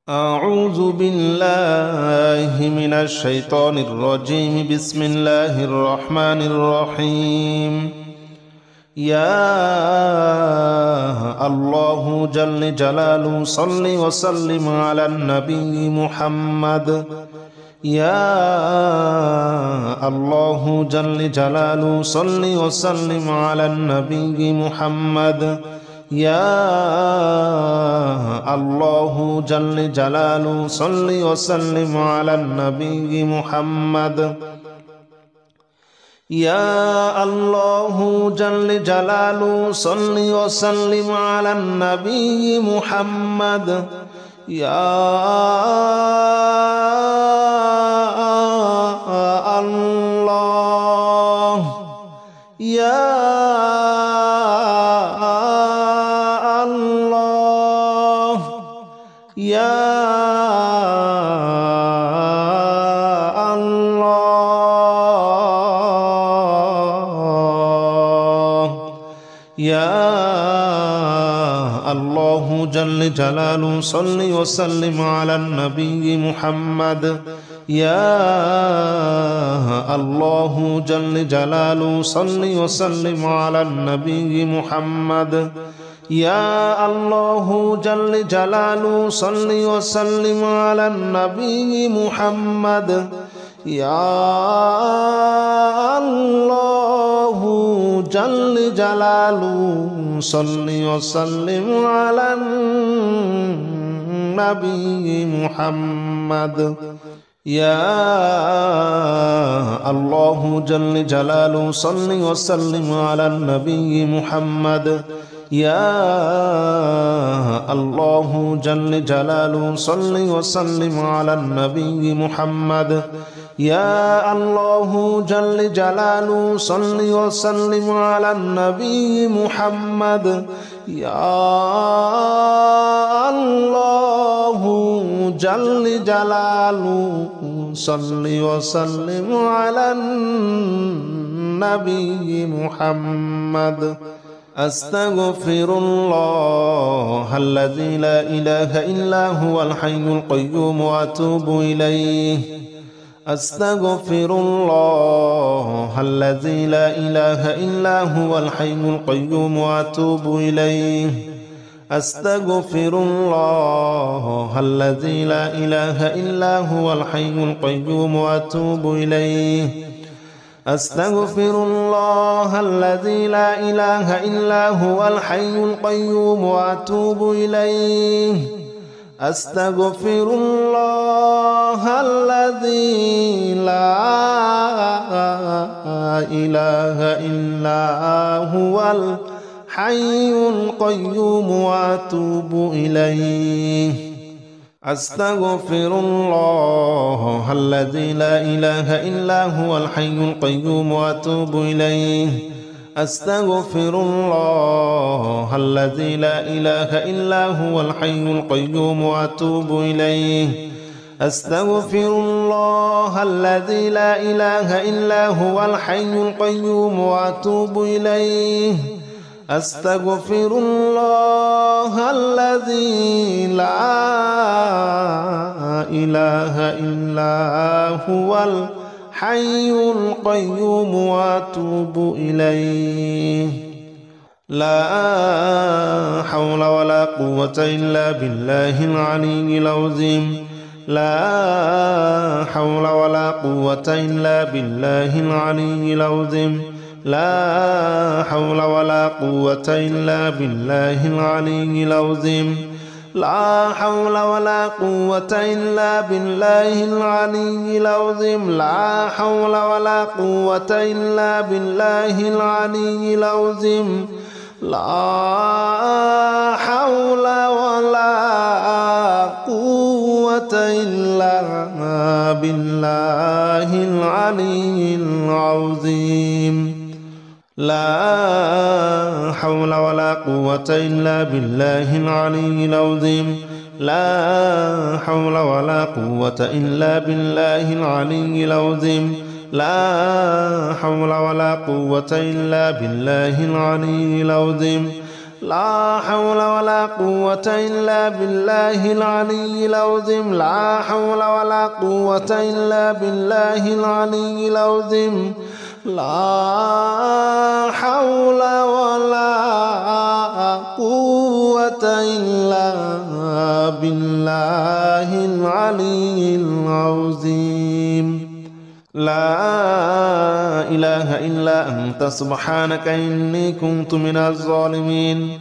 أعوذ بالله من الشيطان الرجيم. بسم الله الرحمن الرحيم. يا الله جل جلاله صل وسلم على النبي محمد. يا الله جل جلاله صل وسلم على النبي محمد. يا الله جل جلاله صل وسلم على النبي محمد. يا الله جل جلاله صل وسلم على النبي محمد. يا الله يا يا الله يا الله جل جلاله صل وسلم على النبي محمد. يا الله جل جلاله صل وسلم على النبي محمد. يا الله جل جلاله صل وسلم على النبي محمد. يا الله جل جلاله صل وسلم على النبي محمد. يا الله جل جلاله صل وسلم على النبي محمد. يا الله جل جلاله صل وسلم على النبي محمد. يا الله جل جلاله صل وسلم على النبي محمد. يا الله جل جلاله صل وسلم على النبي محمد. أستغفر الله الذي لا إله إلا هو الحي القيوم وأتوب إليه. أستغفر الله الذي لا إله إلا هو الحي القيوم وأتوب إليه. أستغفر الله الذي لا إله إلا هو الحي القيوم وأتوب إليه. أستغفر الله الذي لا إله إلا هو الحي القيوم وأتوب إليه. أستغفر الله الذي لا إله إلا هو الحي القيوم وأتوب إليه. أستغفر الله الذي لا إله إلا هو الحي القيوم وأتوب إليه. أستغفر الله الذي لا إله إلا هو الحي القيوم وأتوب إليه. أستغفر الله الذي لا إله إلا هو الحي القيوم وأتوب إليه. أستغفر الله الذي لا إله إلا هو الحي القيوم وأتوب إليه. لا حول ولا قوة إلا بالله العلي العظيم. لا حول ولا قوة إلا بالله العلي العظيم. لا حول ولا قوة إلا بالله العلي العظيم. لا حول ولا قوة إلا بالله العلي العظيم. لا حول ولا قوة إلا بالله العلي العظيم. لا حول ولا قوة إلا بالله العلي العظيم. لا حول ولا قوة إلا بالله العلي العظيم. لا حول ولا قوة إلا بالله العلي العظيم. لا حول ولا قوة إلا بالله العلي العظيم. لا حول ولا قوة إلا بالله العلي العظيم لا حول ولا قوة إلا بالله العلي العظيم لا حول ولا قوة إلا بالله العلي العظيم لا إله إلا أنت سبحانك إني كنت من الظالمين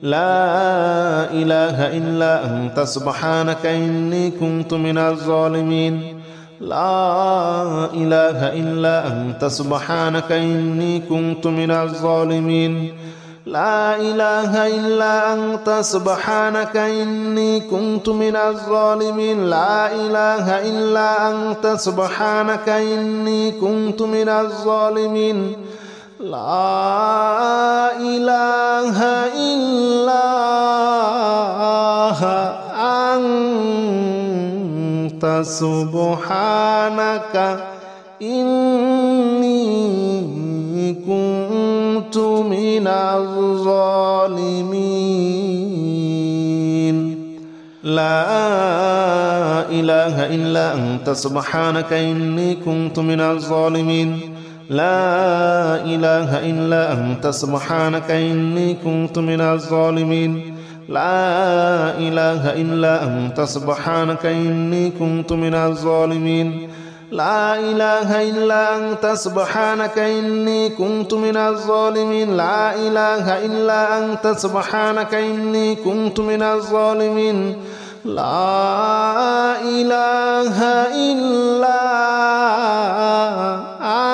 لا إله إلا أنت سبحانك إني كنت من الظالمين لا إله إلا أنت سبحانك إني كنت من الظالمين لا إله إلا أنت سبحانك إني كنت من الظالمين لا إله إلا أنت سبحانك إني كنت من الظالمين لا إله إلا أنت سبحانك إني كنت من الظالمين لا إله إلا أنت سبحانك إني كنت من الظالمين لا إله إلا أنت سبحانك إني كنت من الظالمين لا إله إلا أنت سبحانك إني كنت من الظالمين لا إله إلا أنت سبحانك إني كنت من الظالمين لا إله إلا أنت سبحانك إني كنت من الظالمين لا إله إلا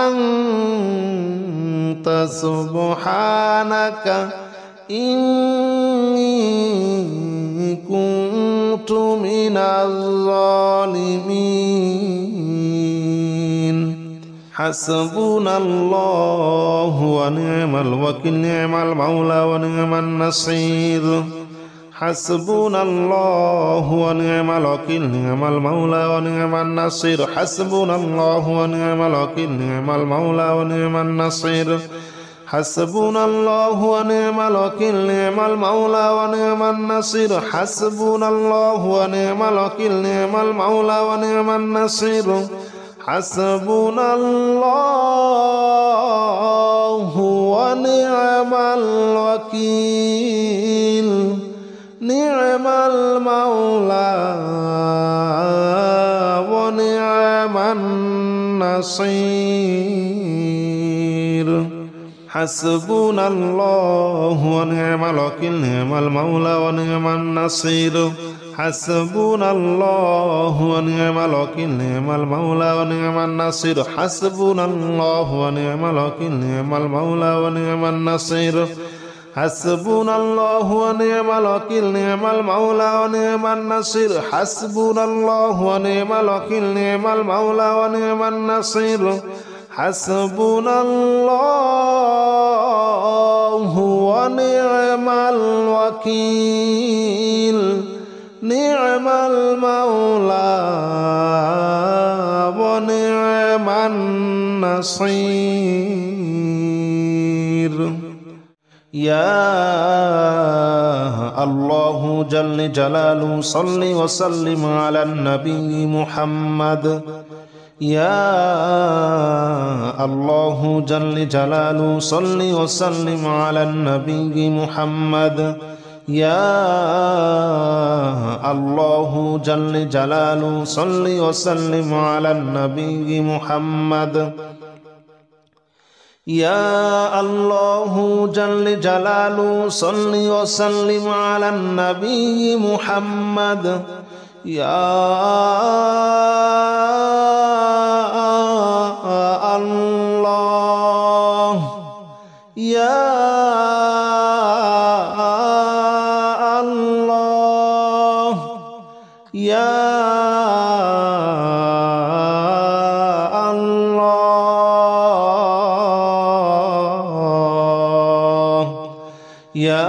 أنت سبحانك إني كنت من الظالمين حسبنا الله ونعم الوكيل نعم المولى ونعم النصير حسبنا الله ونعم الوكيل نعم المولى ونعم النصير حسبنا الله ونعم الوكيل نعم المولى ونعم النصير حسبنا الله ونعم الوكيل نعم المولى ونعم النصير حسبنا الله ونعم الوكيل نعم المولى ونعم النصير حسبنا الله ونعم الوكيل نعم المولى ونعم النصير حسبنا الله ونعم الوكيل نعم المولى ونعم النصير حسبنا الله ونعم الوكيل نعم المولى ونعم النصير حسبنا الله ونعم الوكيل نعم المولى ونعم النصير حسبنا الله ونعم الوكيل نعم المولى ونعم النصير حسبنا الله ونعم الوكيل نعم المولى ونعم النصير حسبنا الله ونعم الوكيل نعم المولى ونعم النصير يا الله جل جلاله صل وسلم على النبي محمد يا الله جل جلاله صل وسلم على النبي محمد يا الله جل جلاله صل وسلم على النبي محمد يا الله جل جلاله صل وسلم على النبي محمد يا الله يا الله يا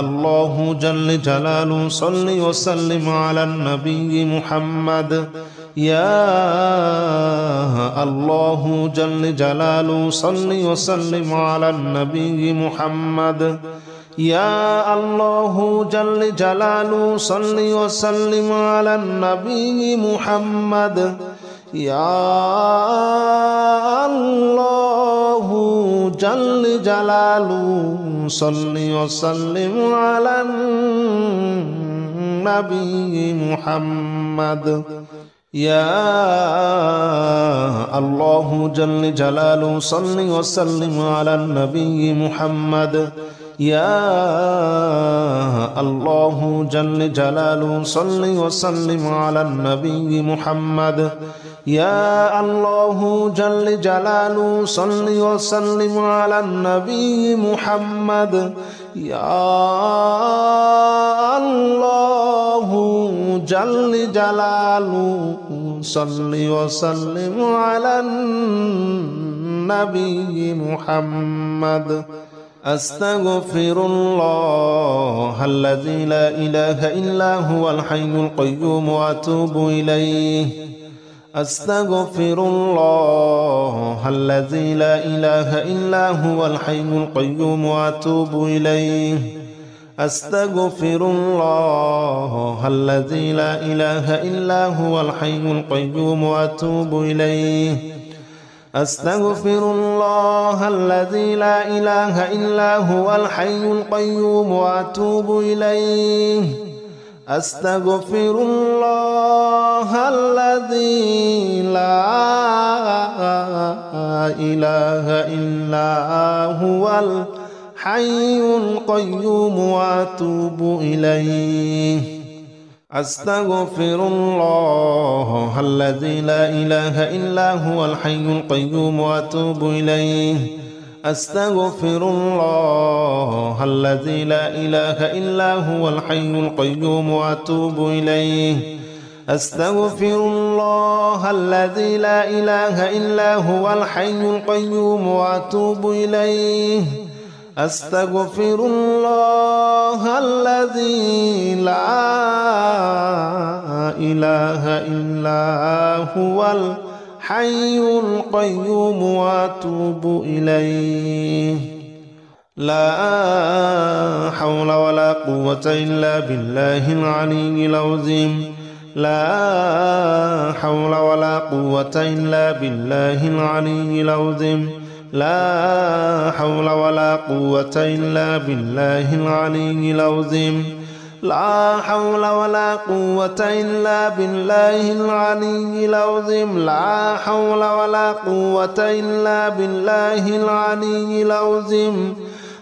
الله جل جلاله صل وسلم على النبي محمد يا الله جل جلاله صل وسلم على النبي محمد. يا الله جل جلاله صل وسلم على النبي محمد. يا الله جل جلاله صل وسلم على النبي محمد. يا الله جل جلاله صل وسلم على النبي محمد. يا الله جل جلاله صل وسلم على النبي محمد. يا الله جل جلاله صل وسلم على النبي محمد. يا الله جل جلاله صل وسلم على النبي محمد. أستغفر الله الذي لا إله إلا هو الحي القيوم وأتوب إليه. أستغفر الله الذي لا إله إلا هو الحي القيوم وأتوب إليه. أستغفر الله الذي لا إله إلا هو الحي القيوم وأتوب إليه. أستغفر الله الذي لا إله إلا هو الحي القيوم وأتوب إليه. أستغفر الله الذي لا إله إلا هو الحي القيوم وأتوب إليه. أستغفر الله الذي لا إله إلا هو الحي القيوم وأتوب إليه. أستغفر الله الذي لا إله إلا هو الحي القيوم وأتوب إليه. أستغفر الله الذي لا إله إلا هو الحي القيوم وأتوب إليه. أستغفر الله الذي لا إله إلا هو الحي القيوم وأتوب إليه. لا حول ولا قوة إلا بالله العلي العظيم. لا حول ولا قوة إلا بالله العلي العظيم. لا حول ولا قوة إلا بالله العلي العظيم. لا حول ولا قوة إلا بالله العلي العظيم. لا حول ولا قوة إلا بالله العلي العظيم.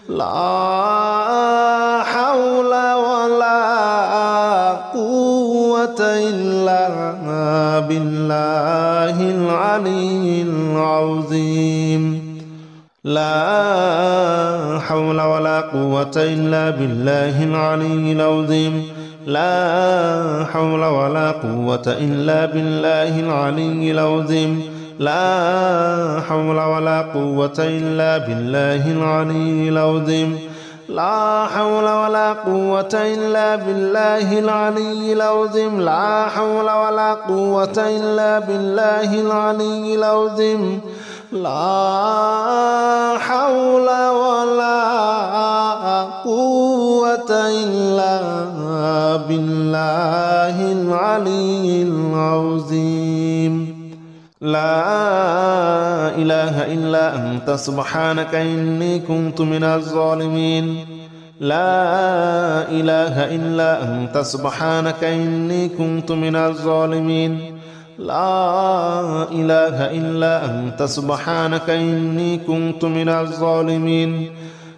لا حول ولا قوة إلا بالله العلي العظيم. لا حول ولا قوة إلا بالله العلي العظيم. لا حول ولا قوة إلا بالله العلي العظيم. لا حول ولا قوة إلا بالله العلي العظيم. لا حول ولا قوة إلا بالله العلي العظيم. لا حول ولا قوة إلا بالله العلي العظيم. لا حول ولا قوة إلا بالله العلي العظيم. لا إله إلا أنت سبحانك إني كنت من الظالمين. لا إله إلا أنت سبحانك إني كنت من الظالمين. لا إله إلا أنت سبحانك إني كنت من الظالمين.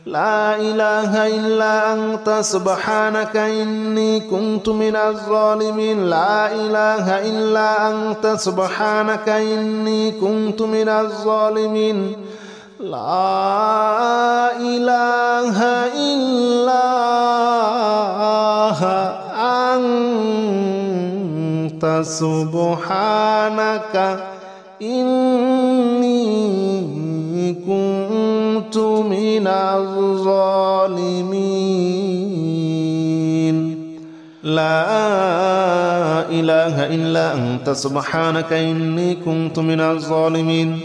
لا إله إلا أنت سبحانك إني كنت من الظالمين. لا إله إلا أنت سبحانك إني كنت من الظالمين. لا إله إلا أنت سبحانك إني كنت من الظالمين. لا إله إلا أنت سبحانك إني كنت من الظالمين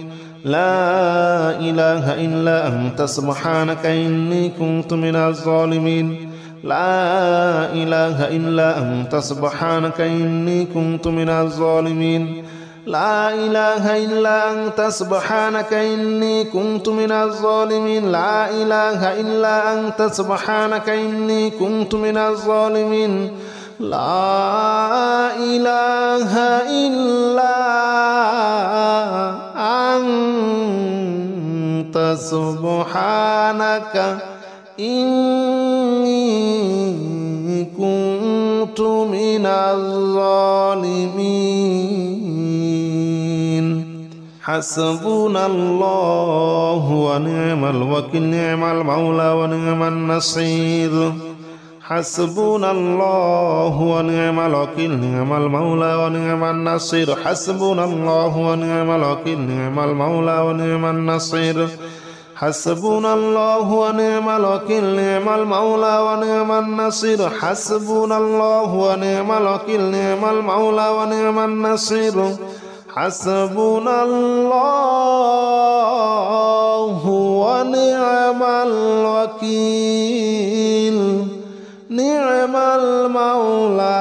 لا إله إلا أنت سبحانك إني كنت من الظالمين لا إله إلا أنت سبحانك إني كنت من الظالمين لا إله إلا أنت سبحانك إني كنت من الظالمين لا إله إلا أنت سبحانك إني كنت من الظالمين لا إله إلا أنت سبحانك إني كنت من الظالمين حسبنا الله ونعم الوكيل نعم المولى ونعم النصير حسبنا الله ونعم الوكيل نعم المولى ونعم النصير حسبنا الله ونعم الوكيل نعم المولى ونعم النصير حسبنا الله ونعم الوكيل نعم المولى ونعم النصير حسبنا الله ونعم الوكيل نعم المولى ونعم النصير حسبنا الله ونعم الوكيل نعم المولى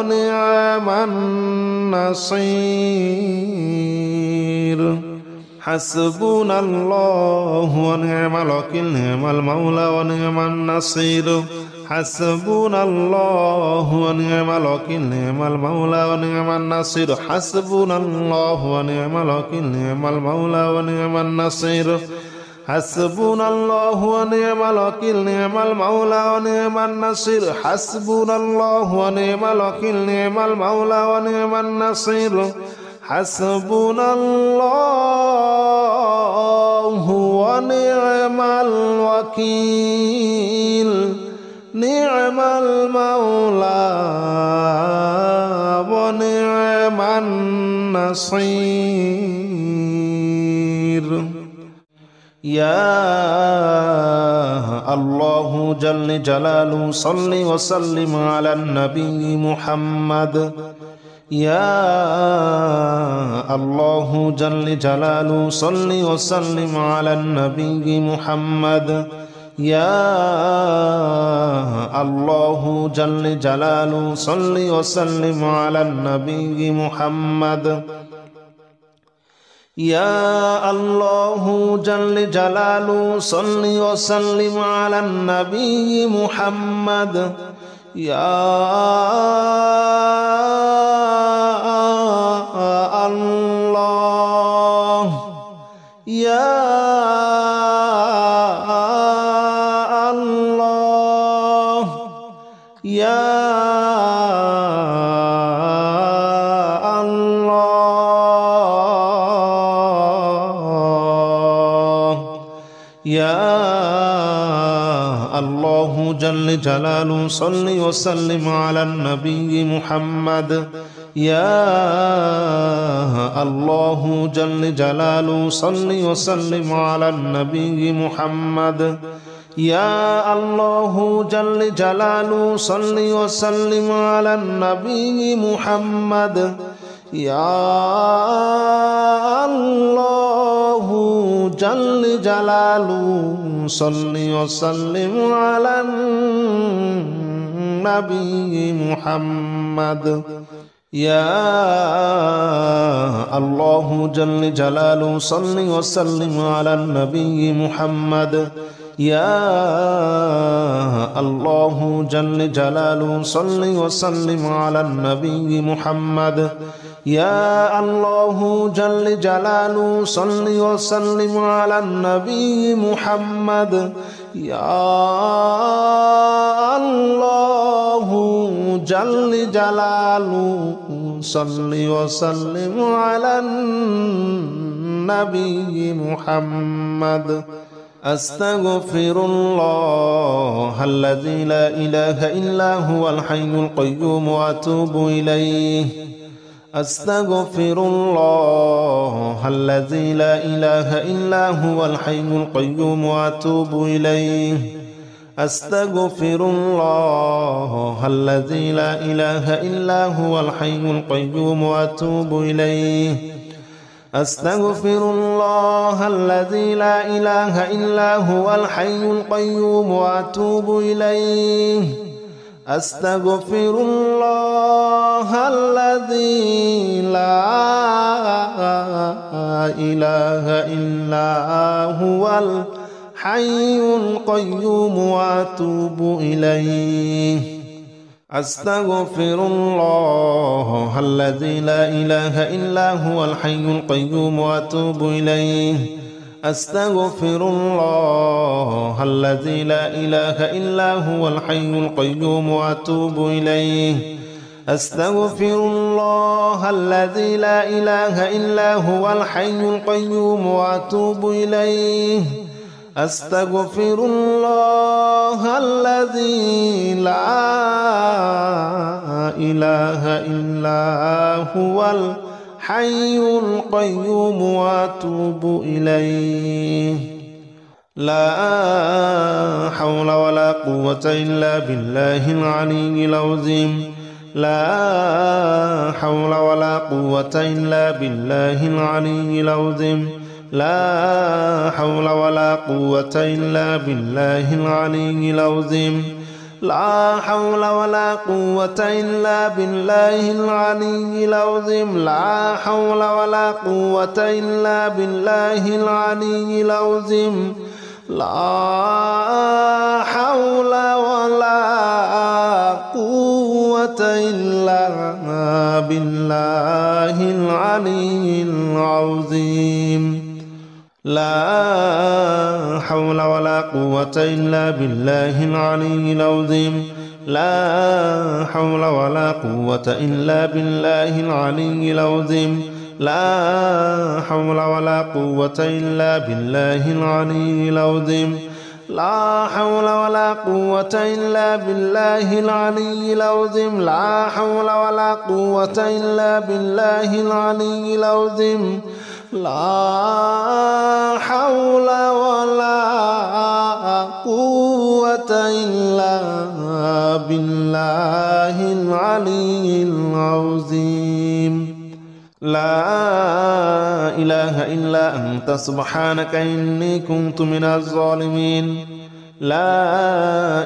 ونعم النصير حسبنا الله ونعم الوكيل نعم المولى ونعم النصير حسبنا الله ونعم الوكيل نعم المولى ونعم النصير حسبنا الله ونعم الوكيل نعم المولى ونعم النصير حسبنا الله ونعم الوكيل نعم المولى ونعم النصير حسبنا الله ونعم الوكيل نعم المولى ونعم النصير حسبنا الله ونعم الوكيل نعم المولى ونعم النصير يا الله جل جلاله صل وسلم على النبي محمد يا الله جل جلاله صل وسلم على النبي محمد يا الله جل جلاله صل وسلم على النبي محمد يا الله جل جلاله صل وسلم على النبي محمد يا الله يا الله يا يا الله جل جلاله صل وسلم على النبي محمد يا الله جل جلاله صل وسلم على النبي محمد يا الله جل جلاله صل وسلم على النبي محمد يا الله جل جلاله صل وسلم على النبي محمد يا الله جل جلاله صل وسلم على النبي محمد يا الله جل جلاله صل وسلم على النبي محمد يا الله جل جلاله صل وسلم على النبي محمد يا الله جل جلاله صل وسلم على النبي محمد أستغفر الله الذي لا إله إلا هو الحي القيوم وأتوب إليه أستغفر الله الذي لا إله إلا هو الحي القيوم وأتوب إليه أستغفر الله الذي لا إله إلا هو الحي القيوم وأتوب إليه أستغفر الله الذي لا إله إلا هو الحي القيوم وأتوب إليه أستغفر الله الذي لا إله إلا هو الحي القيوم وأتوب إليه أستغفر الله الذي لا إله إلا هو الحي القيوم وأتوب إليه أستغفر الله الذي لا إله إلا هو الحي القيوم وأتوب إليه أستغفر الله الذي لا إله إلا هو الحي القيوم وأتوب إليه أستغفر الله الذي لا إله إلا هو الحي القيوم وأتوب إليه لا حول ولا قوة إلا بالله العلي العظيم لا حول ولا قوة إلا بالله العلي العظيم لا حول ولا قوة إلا بالله العلي العظيم لا حول ولا قوة إلا بالله العلي العظيم لا حول ولا قوة إلا بالله العلي العظيم لا حول ولا قوة إلا بالله العلي العظيم لا حول ولا قوة إلا بالله العلي العظيم لا حول ولا قوة إلا بالله العلي العظيم لا حول ولا قوة إلا بالله العلي العظيم لا حول ولا قوة إلا بالله العلي العظيم لا حول ولا قوة إلا بالله العلي العظيم لا حول ولا قوة إلا بالله العلي العظيم لا إله إلا أنت سبحانك إني كنت من الظالمين لا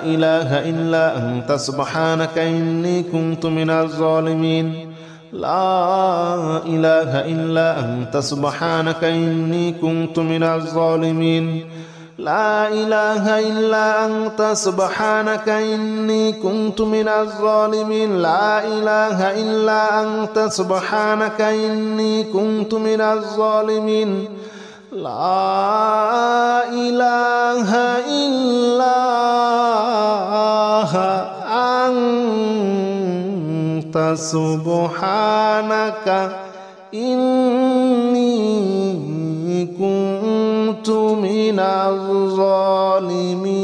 إله إلا أنت سبحانك إني كنت من الظالمين لا إله إلا أنت سبحانك إني كنت من الظالمين لا إله إلا أنت سبحانك إني كنت من الظالمين لا إله إلا أنت سبحانك إني كنت من الظالمين لا إله إلا أنت سبحانك إني كنت من الظالمين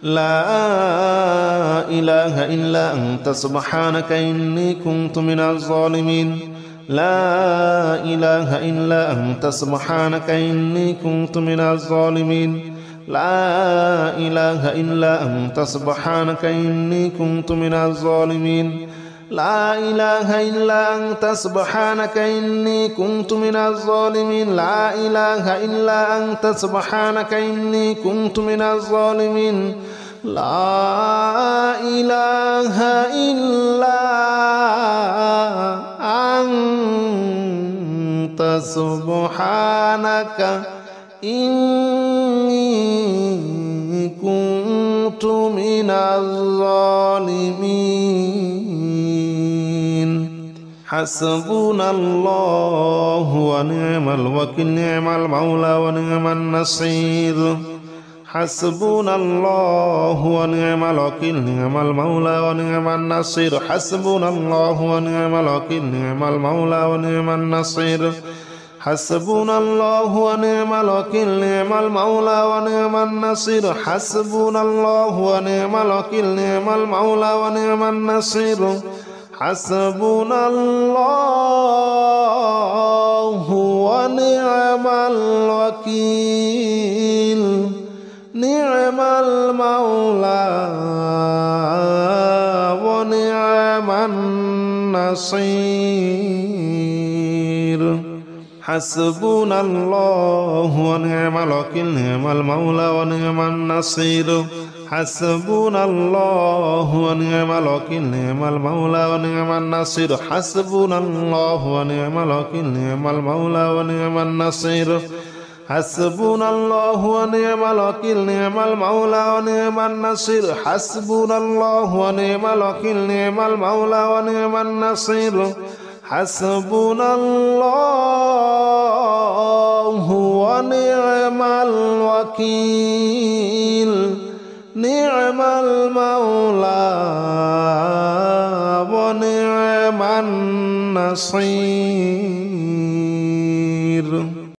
لا إله إلا أنت سبحانك إني كنت من الظالمين لا إله إلا أنت سبحانك إني كنت من الظالمين لا إله إلا أنت سبحانك إني كنت من الظالمين لا إله إلا أنت سبحانك إني كنت من الظالمين لا إله إلا أنت سبحانك إني كنت من الظالمين لا إله إلا أنت سبحانك إني كنت من الظالمين حسبنا الله ونعم الوكيل نعم المولى ونعم النصير حسبنا الله ونعم الوكيل نعم المولى ونعم النصير حسبنا الله ونعم الوكيل نعم المولى ونعم النصير حسبنا الله ونعم الوكيل نعم المولى ونعم النصير حسبنا الله ونعم الوكيل نعم المولى ونعم النصير حسبنا الله ونعم الوكيل نعم المولى ونعم النصير حسبنا الله ونعم الوكيل نعم المولى ونعم النصير حسبنا الله ونعم الوكيل نعم المولى ونعم النصير حسبنا الله ونعم الوكيل نعم المولى ونعم النصير حسبنا الله ونعم الوكيل نعم المولى ونعم النصير حسبنا الله ونعم الوكيل نعم المولى ونعم النصير حسبنا الله ونعم الوكيل نعم المولى ونعم النصير